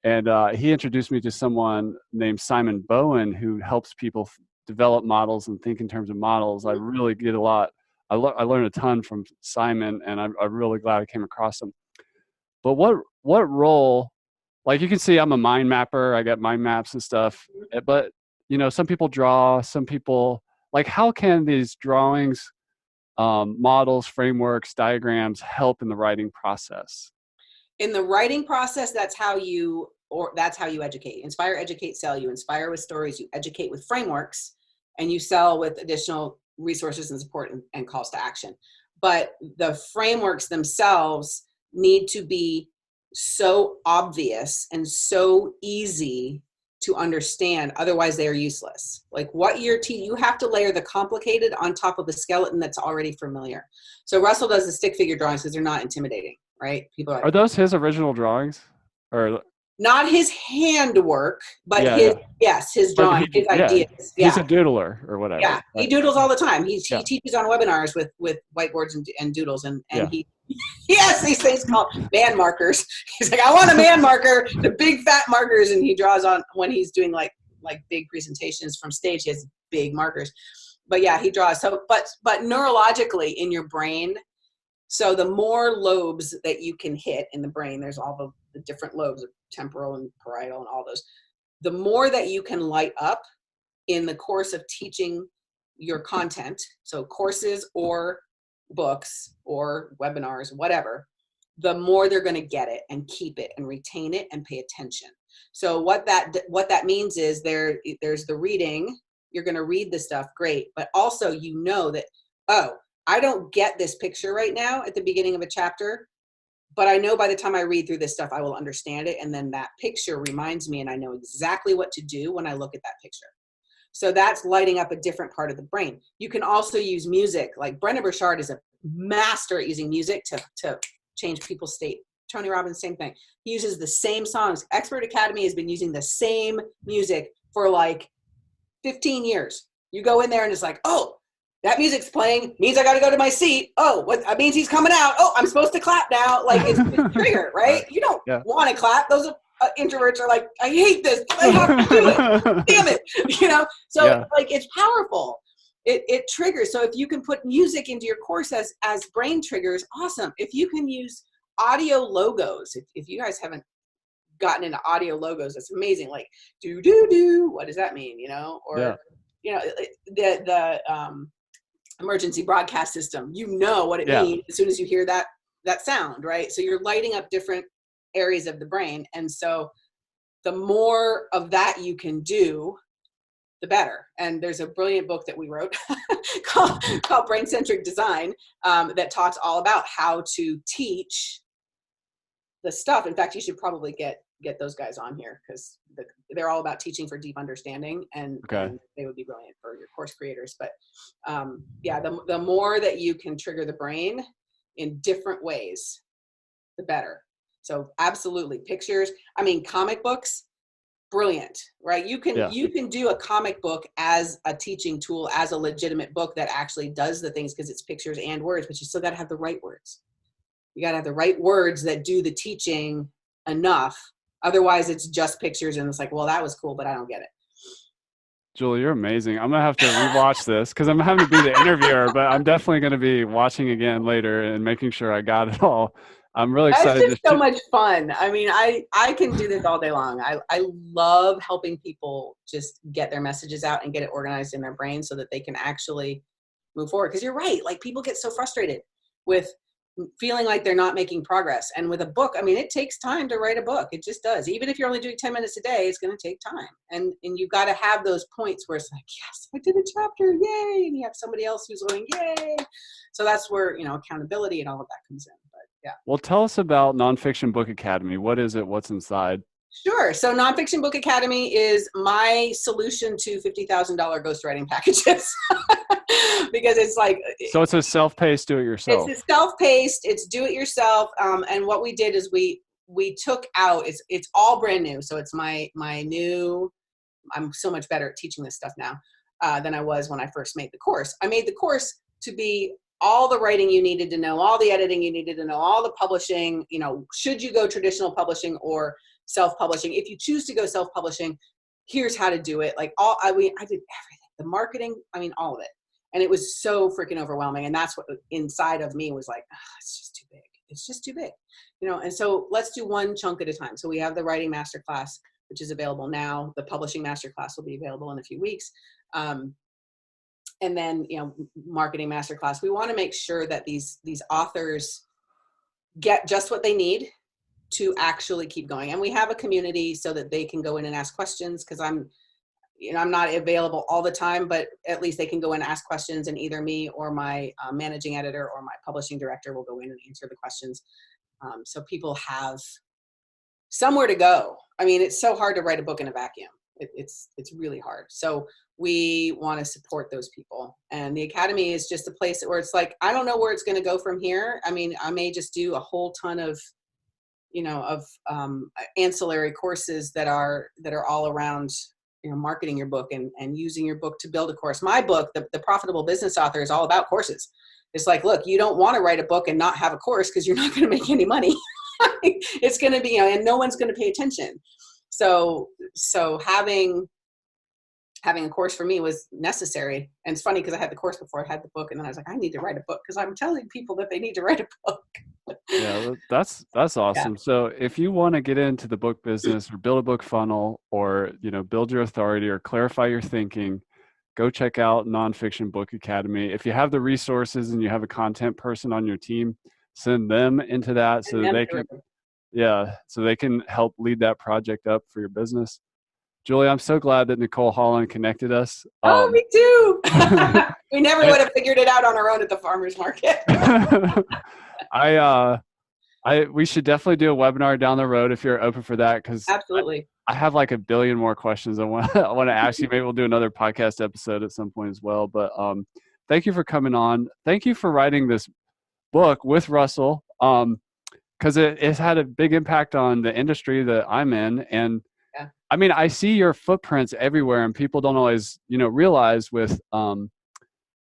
And he introduced me to someone named Simon Bowen, who helps people develop models and think in terms of models. I really get a lot. I learned a ton from Simon, and I'm really glad I came across him. But what role, like, you can see I'm a mind mapper. I got mind maps and stuff. But, some people draw, some people, like, how can these drawings, models, frameworks, diagrams help in the writing process? In the writing process, that's how you educate. Inspire, educate, sell. You inspire with stories, you educate with frameworks, and you sell with additional resources and support and calls to action. But the frameworks themselves need to be so obvious and so easy to understand, otherwise they are useless. Like what you have to layer the complicated on top of the skeleton that's already familiar. So Russell does the stick figure drawings because they're not intimidating, right? People are like, Are those his original drawings? Or not his handwork, but yeah. his But drawing, his ideas. he's Yeah. a doodler or whatever. Yeah. He Right? doodles all the time. He Yeah. teaches on webinars with whiteboards and doodles, and Yeah. he has these things called man markers. He's like, I want a man marker, the big fat markers, and he draws on when he's doing like big presentations from stage. He has big markers. But yeah, he draws. So but neurologically in your brain, so the more lobes that you can hit in the brain, there's all the different lobes of temporal and parietal and all those. The more that you can light up in the course of teaching your content, so courses or books or webinars, whatever, the more they're going to get it and keep it and retain it and pay attention. So what that means is there's the reading. You're going to read the stuff, great, but also that, oh, I don't get this picture right now at the beginning of a chapter, but I know by the time I read through this stuff, I will understand it. And then that picture reminds me, and I know exactly what to do when I look at that picture. So that's lighting up a different part of the brain. You can also use music. Like Brendan Burchard is a master at using music to change people's state. Tony Robbins, same thing. He uses the same songs. Expert Academy has been using the same music for like 15 years. You go in there and it's like, oh, that music's playing, means I got to go to my seat. Oh, what that means he's coming out. Oh, I'm supposed to clap now. Like it's a trigger, right? You don't want to clap. Those introverts are like, I hate this. I have to do it. Damn it. So like it's powerful. It triggers. So if you can put music into your course as brain triggers, awesome. If you can use audio logos, if you guys haven't gotten into audio logos, that's amazing. Like do do do. What does that mean? Or the emergency broadcast system. What it means as soon as you hear that sound, right? So you're lighting up different areas of the brain, and so the more of that you can do, the better. And there's a brilliant book that we wrote called Brain Centric Design that talks all about how to teach the stuff. In fact, you should probably get those guys on here because they're all about teaching for deep understanding, and they would be brilliant for your course creators. But the more that you can trigger the brain in different ways, the better. So absolutely, pictures. I mean, comic books, brilliant, right? Yeah. You can do a comic book as a teaching tool, as a legitimate book that actually does the things because it's pictures and words, but you still got to have the right words. You got to have the right words that do the teaching enough. Otherwise, it's just pictures, and it's like, well, that was cool, but I don't get it. Julie, you're amazing. I'm gonna have to rewatch this because I'm having to be the interviewer, but I'm definitely gonna be watching again later and making sure I got it all. I'm really It's excited. just so much fun. I mean, I can do this all day long. I love helping people just get their messages out and get it organized in their brain so that they can actually move forward. Because you're right. Like, people get so frustrated with feeling like they're not making progress. And with a book, I mean, it takes time to write a book. It just does. Even if you're only doing 10 minutes a day, it's going to take time. And you've got to have those points where it's like, yes, I did a chapter, yay. And you have somebody else who's going, yay. So that's where, accountability and all of that comes in. But yeah. Well, tell us about Nonfiction Book Academy. What is it? What's inside? Sure. So Nonfiction Book Academy is my solution to $50,000 ghostwriting packages. Because it's like, so it's a self-paced do-it-yourself. It's a self-paced, it's do-it-yourself. And what we did is we took out, it's all brand new. So it's my new, I'm so much better at teaching this stuff now than I was when I first made the course. I made the course to be all the writing you needed to know, all the editing you needed to know, all the publishing, should you go traditional publishing or self-publishing? If you choose to go self-publishing, here's how to do it. Like I did everything, the marketing, all of it. And it was so freaking overwhelming. And that's what inside of me was like, it's just too big. It's just too big, and so let's do one chunk at a time. So we have the writing masterclass, which is available now. The publishing masterclass will be available in a few weeks. And then, marketing masterclass. We want to make sure that these authors get just what they need to actually keep going. And we have a community so that they can go in and ask questions, because I'm not available all the time, but at least they can go in and ask questions, and either me or my managing editor or my publishing director will go in and answer the questions. So people have somewhere to go. It's so hard to write a book in a vacuum. It's really hard. So we want to support those people. And the Academy is just a place where it's like, I don't know where it's going to go from here. I may just do a whole ton of, ancillary courses that are all around, marketing your book and using your book to build a course. My book, the Profitable Business Author, is all about courses. It's like, look, you don't want to write a book and not have a course because you're not going to make any money. It's going to be, and no one's going to pay attention. So having a course for me was necessary. And it's funny because I had the course before I had the book, and then I was like, I need to write a book because I'm telling people that they need to write a book. Yeah, that's awesome. Yeah. So if you want to get into the book business or build a book funnel or, build your authority or clarify your thinking, go check out Nonfiction Book Academy. If you have the resources and you have a content person on your team, send them into that so that they can help lead that project up for your business. Julie, I'm so glad that Nicole Holland connected us. Oh, me too. We never would have figured it out on our own at the farmer's market. We should definitely do a webinar down the road if you're open for that, because absolutely. I have like a billion more questions I want to ask you. Maybe we'll do another podcast episode at some point as well. But thank you for coming on. Thank you for writing this book with Russell, because it's had a big impact on the industry that I'm in. And yeah. I see your footprints everywhere, and people don't always, realize with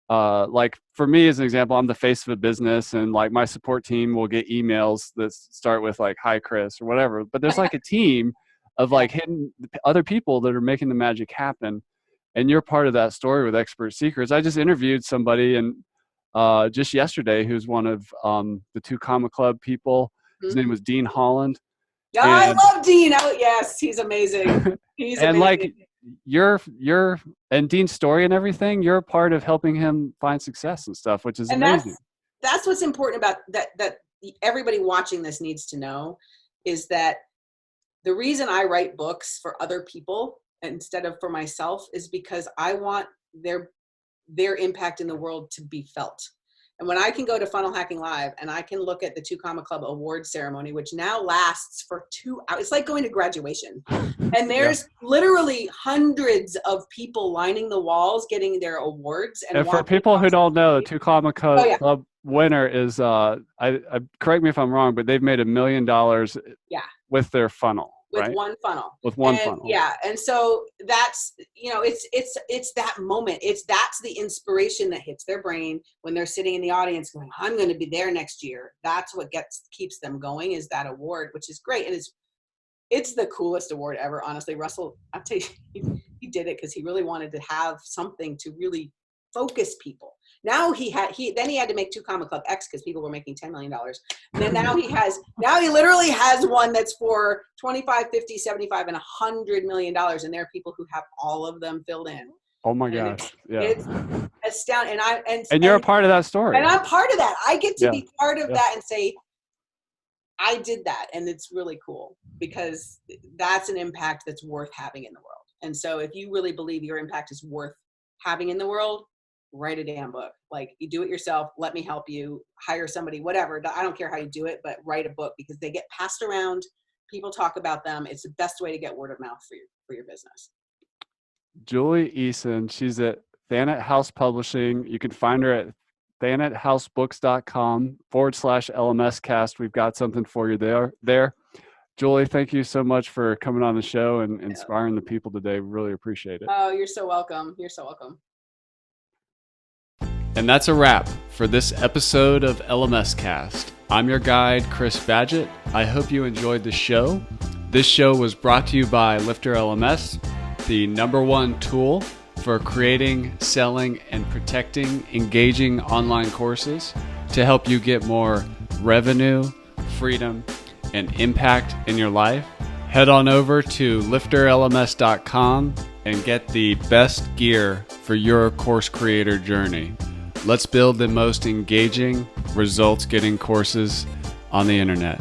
like for me as an example, I'm the face of a business, and like my support team will get emails that start with like, "Hi, Chris," or whatever. But there's like a team of like hidden other people that are making the magic happen. And you're part of that story with Expert Secrets. I just interviewed somebody and just yesterday who's one of the 2 Comma Club people. His name was Dean Holland. Yeah, I love Dean. Yes, he's amazing. He's and amazing. Like you're and Dean's story and everything, you're a part of helping him find success and stuff, which is amazing. That's what's important about that everybody watching this needs to know, is that the reason I write books for other people instead of for myself is because I want their impact in the world to be felt. And when I can go to Funnel Hacking Live and I can look at the 2 Comma Club award ceremony, which now lasts for 2 hours, it's like going to graduation. And there's literally hundreds of people lining the walls getting their awards. And for people who don't know, the 2 Comma Club winner is, I correct me if I'm wrong, but they've made $1 million with their funnel. with right? one funnel. With one And funnel. yeah, and so that's, it's that moment. That's the inspiration that hits their brain when they're sitting in the audience going, I'm going to be there next year. That's what keeps them going, is that award, which is great. And it's the coolest award ever, honestly. Russell, I'll tell you, he did it because he really wanted to have something to really focus people. Now he had to make 2 Comma Club X because people were making $10 million. And then now he literally has one that's for 25, 50, 75, and $100 million. And there are people who have all of them filled in. Oh my gosh. It's astounding. And you're a part of that story. And I'm part of that. I get to be part of that and say, I did that. And it's really cool because that's an impact that's worth having in the world. And so if you really believe your impact is worth having in the world, write a damn book. Like, you do it yourself. Let me help you. Hire somebody, whatever. I don't care how you do it, but write a book because they get passed around. People talk about them. It's the best way to get word of mouth for your business. Julie Eason, she's at Thanet House Publishing. You can find her at thanethousebooks.com/LMScast. We've got something for you there. Julie, thank you so much for coming on the show and inspiring the people today. Really appreciate it. Oh, you're so welcome. You're so welcome. And that's a wrap for this episode of LMScast. I'm your guide, Chris Badgett. I hope you enjoyed the show. This show was brought to you by LifterLMS, the #1 tool for creating, selling, and protecting engaging online courses to help you get more revenue, freedom, and impact in your life. Head on over to LifterLMS.com and get the best gear for your course creator journey. Let's build the most engaging, results-getting courses on the internet.